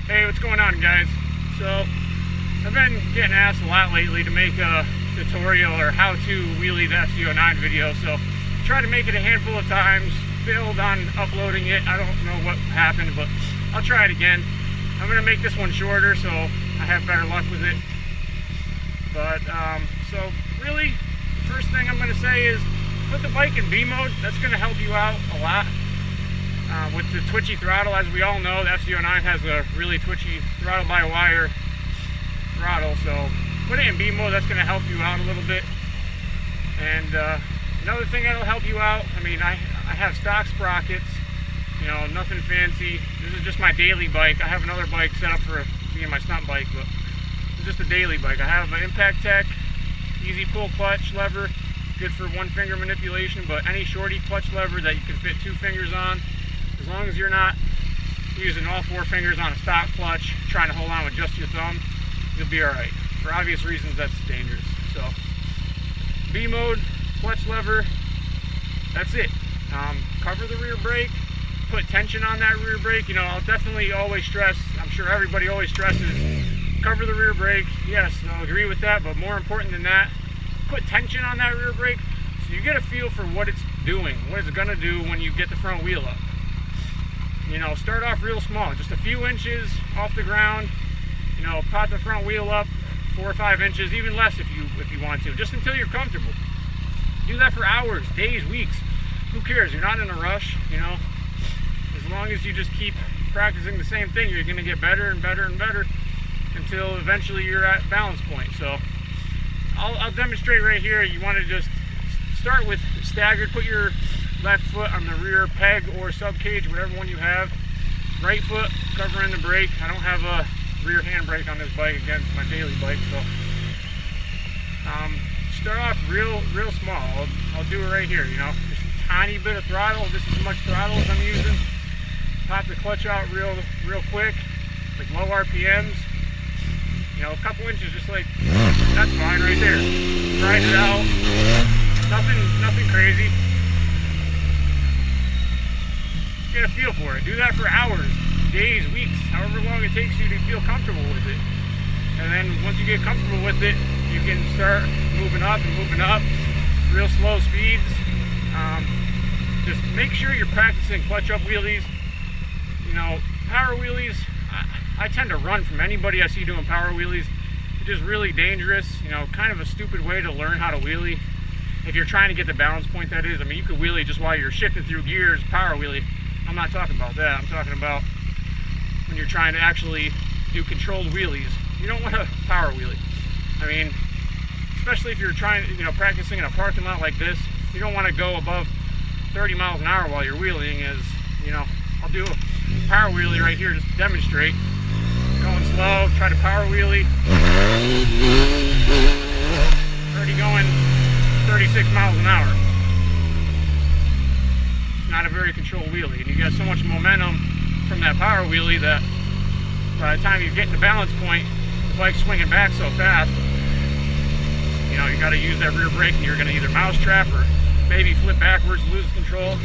Hey, what's going on, guys? So I've been getting asked a lot lately to make a tutorial or how to wheelie the fz09 video, so tried to make it a handful of times, failed on uploading it. I don't know what happened, but I'll try it again. I'm going to make this one shorter so I have better luck with it. But so really, the first thing I'm going to say is put the bike in B mode. That's going to help you out a lot. With the twitchy throttle, as we all know, the fz09 has a really twitchy throttle by wire throttle, so put it in B mode. That's going to help you out a little bit. And another thing that'll help you out, I mean, I have stock sprockets, you know, nothing fancy. This is just my daily bike. I have another bike set up for being my stunt bike, but it's just a daily bike. I have an Impact Tech easy pull clutch lever, good for one finger manipulation, but any shorty clutch lever that you can fit 2 fingers on, as long as you're not using all 4 fingers on a stock clutch, trying to hold on with just your thumb, you'll be alright. For obvious reasons, that's dangerous. So, B mode, clutch lever, that's it. Cover the rear brake, put tension on that rear brake. You know, I'll definitely always stress, I'm sure everybody always stresses, cover the rear brake. Yes, I'll agree with that, but more important than that, put tension on that rear brake so you get a feel for what it's doing, what it's going to do when you get the front wheel up. You know, start off real small, just a few inches off the ground. You know, pop the front wheel up 4 or 5 inches, even less if you want to, just until you're comfortable. Do that for hours, days, weeks. Who cares? You're not in a rush, you know. As long as you just keep practicing the same thing, you're going to get better and better and better until eventually you're at balance point. So I'll demonstrate right here. You want to just start with staggered. Put your left foot on the rear peg or sub cage, whatever one you have. Right foot covering the brake. I don't have a rear handbrake on this bike. Again, it's my daily bike. So start off real small. I'll do it right here. You know, just a tiny bit of throttle. This is as much throttle as I'm using. Pop the clutch out real quick, like low RPMs. You know, a couple inches, just like that's fine right there. Ride it out. Nothing crazy. Get a feel for it. Do that for hours, days, weeks, however long it takes you to feel comfortable with it. And then once you get comfortable with it, you can start moving up, real slow speeds. Just make sure you're practicing clutch up wheelies. You know, power wheelies, I tend to run from anybody I see doing power wheelies. It's just really dangerous, you know, kind of a stupid way to learn how to wheelie. If you're trying to get the balance point, that is. I mean, you could wheelie just while you're shifting through gears, power wheelie. I'm not talking about that. I'm talking about when you're trying to actually do controlled wheelies. You don't want to power wheelie. I mean, especially if you're trying, you know, practicing in a parking lot like this, you don't want to go above 30 miles an hour while you're wheeling. As you know, I'll do a power wheelie right here just to demonstrate. Going slow, try to power wheelie. Already going 36 miles an hour. Not a very controlled wheelie, and you got so much momentum from that power wheelie that by the time you get to balance point, the bike's swinging back so fast, you know, you got to use that rear brake, and you're going to either mousetrap or maybe flip backwards, lose control.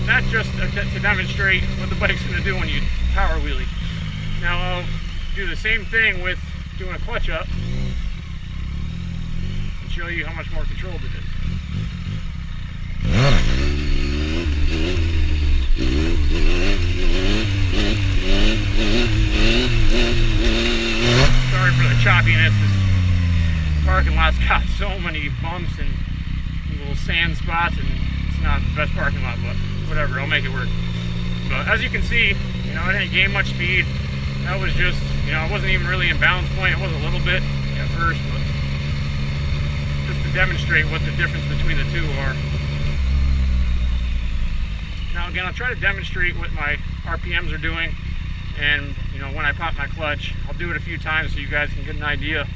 That's just to demonstrate what the bike's going to do when you power wheelie. Now I'll do the same thing with doing a clutch up and show you how much more controlled it is. Sorry for the choppiness. This parking lot's got so many bumps and little sand spots, and it's not the best parking lot, but whatever, I'll make it work. But as you can see, you know, I didn't gain much speed. That was just, you know, I wasn't even really in balance point. It was a little bit at first, but just to demonstrate what the difference between the two are. Now again, I'll try to demonstrate what my RPMs are doing, and you know, when I pop my clutch, I'll do it a few times so you guys can get an idea.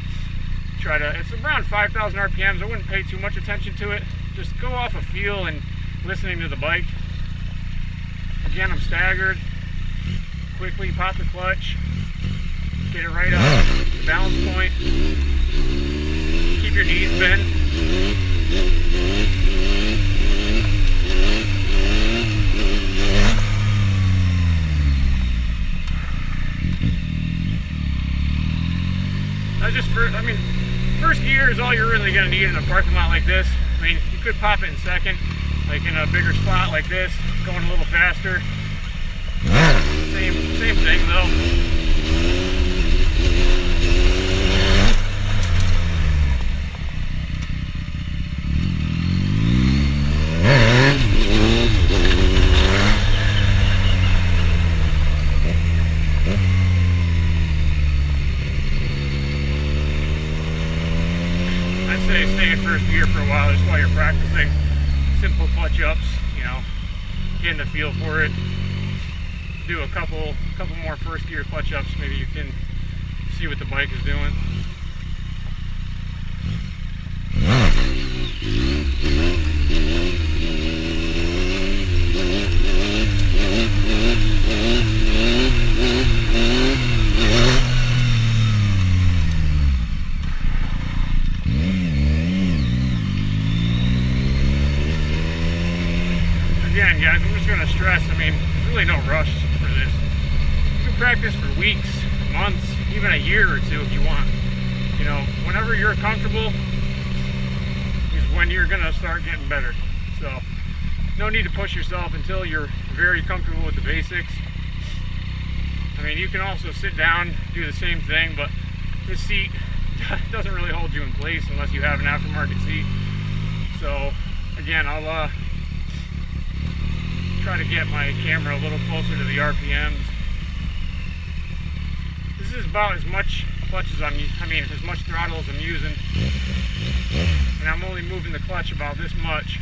It's around 5,000 RPMs. I wouldn't pay too much attention to it. Just go off a feel and listening to the bike. Again, I'm staggered. Quickly pop the clutch, get it right up to the balance point. Keep your knees bent. first gear is all you're really gonna need in a parking lot like this. I mean, you could pop it in second, like in a bigger spot like this, going a little faster. Same thing though. Stay in first gear for a while just while you're practicing simple clutch ups, you know, getting the feel for it. Do a couple more first gear clutch ups, maybe you can see what the bike is doing. Again, guys, I'm just going to stress, I mean, there's really no rush for this. You can practice for weeks, months, even a year or two if you want. You know, whenever you're comfortable is when you're going to start getting better. So, no need to push yourself until you're very comfortable with the basics. I mean, you can also sit down, do the same thing, but this seat doesn't really hold you in place unless you have an aftermarket seat. So, again, I'll try to get my camera a little closer to the RPMs. This is about as much clutch as as much throttle as I'm using, and I'm only moving the clutch about this much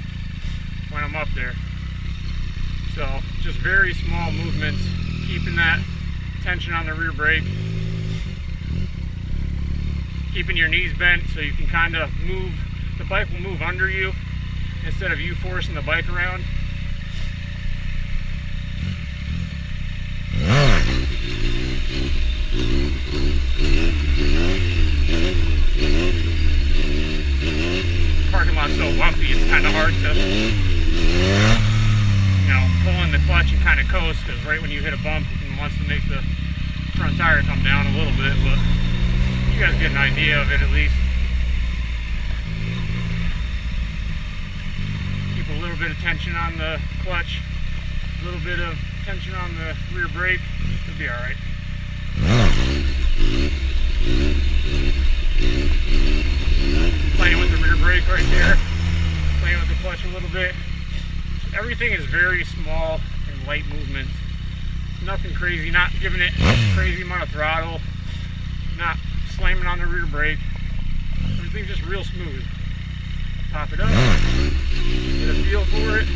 when I'm up there. So just very small movements, keeping that tension on the rear brake, keeping your knees bent so you can kind of move, the bike will move under you instead of you forcing the bike around. Parking lot's so bumpy, it's kind of hard to, you know, pull in the clutch and kind of coast, because right when you hit a bump, it wants to make the front tire come down a little bit, but you guys get an idea of it at least. Keep a little bit of tension on the clutch, a little bit of tension on the rear brake, it'll be alright. Playing with the rear brake right there, playing with the clutch a little bit. So everything is very small and light movements. It's nothing crazy, not giving it a crazy amount of throttle, not slamming on the rear brake. Everything's just real smooth. Pop it up, get a feel for it.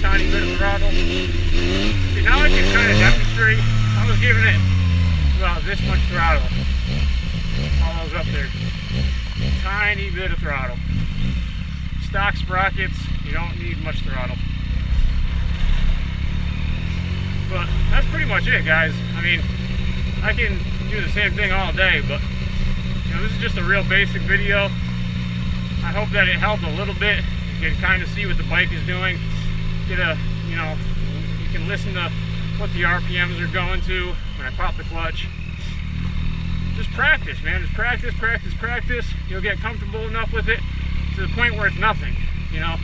Tiny bit of throttle. See, now I can kind of demonstrate. I was giving it about this much throttle while I was up there. Tiny bit of throttle. Stock sprockets, you don't need much throttle. But that's pretty much it, guys. I mean, I can do the same thing all day, but you know, this is just a real basic video. I hope that it helped a little bit. You can kind of see what the bike is doing. Get a, you know, you can listen to what the RPMs are going to when I pop the clutch. Just practice, man. Just practice. You'll get comfortable enough with it to the point where it's nothing. You know,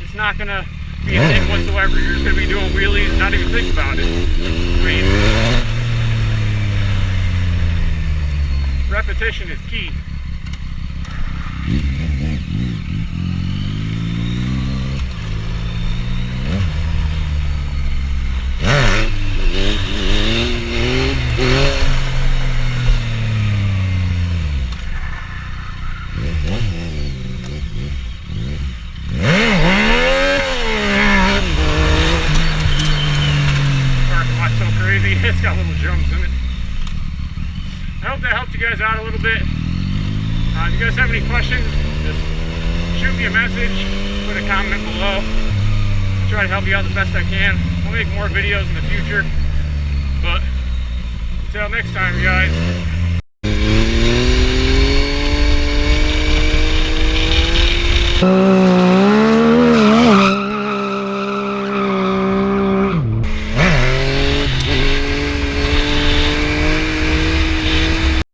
it's not gonna be a thing whatsoever. You're just gonna be doing wheelies and not even think about it. I mean, repetition is key. It's got little jumps in it. I hope that helped you guys out a little bit. If you guys have any questions, just shoot me a message, put a comment below. I'll try to help you out the best I can. I'll make more videos in the future. But until next time, guys.